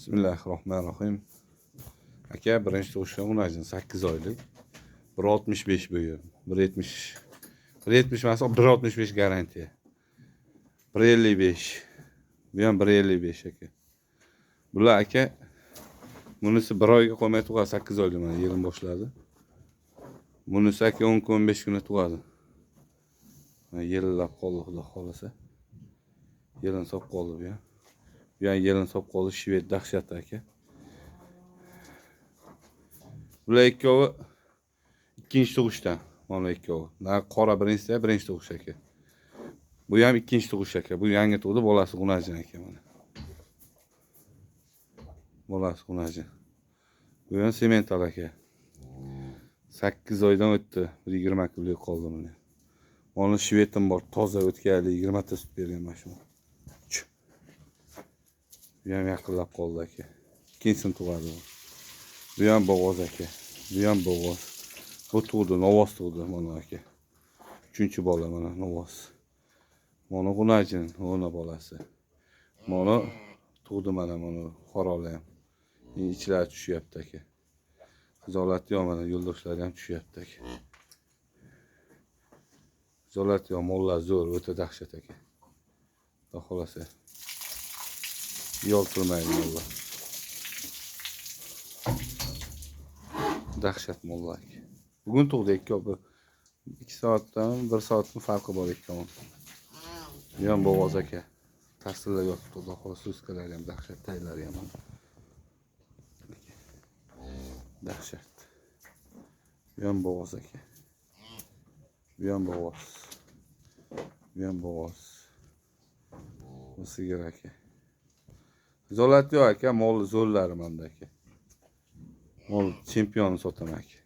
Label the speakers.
Speaker 1: Bismillahirrohmanirrohim. Aka birinchi tug'ishgan unajin 8 oylik. 1.65 bo'yi. 1.70. 1.70 emas, 1.65 garantiya. 1.55. Bu ham 1.55 aka. Bular aka bunisi 1 oyga qo'ymay tug'adi, 8 oylik mana yilim boshladi. Bunisi aka 10-15 kunda tug'adi. Yillab qoldi xudo xolasa. Yelin sop qoldi bu ham. Bu ham yelin sop qoldi, shved dahshat aka. Bular ikkovi ikkinchi tug'ishdan. Mana ikkovi. Qora birinchi tug'ish aka. Bu ham ikkinchi tug'ish aka. Bu yangi tug'di, bolasi G'unajin aka mana. Bolasi G'unajin. Bu ham semental aka. 8 oydan o'tdi. 20 kunlik qoldi mana. Mana shvetim bor, toza o'tgan 20 ta sut bergan mana shu. Bu ham yaqinlab qoldi aka. Ikkinchisini tug'adi. Bu ham bo'g'oz aka. Bu ham bo'g'oz. Bu tug'di, novoz tug'di mana aka. 3-bola mana novoz. Mana G'unajin, ona bolasi. Mana tug'di mana qoralar ham. Ichlari tushyapti aka. Zolati ham mana yo'ldoshlari ham tushyapti aka. Zolati ham mollar zo'r, o'ta dahshat aka. Xudo xolasa. Yol turmaydi mollar. Dahshat mollar aka. Bugun tug'di ikkovi. 2 soatdan 1 soatning farqi bor ikkovi. Bu ham bo'g'oz aka. Ta'sirlar yotibdi, xudo xolasa, suskalari ham dahshat, taylari ham. Dahshat. Bu ham bo'g'oz aka. Bu ham bo'g'oz. Bu ham bo'g'oz. Bu sigir aka. Zolati yo'q aka, mol zo'rlari menda aka. Mol chempionni sotaman aka.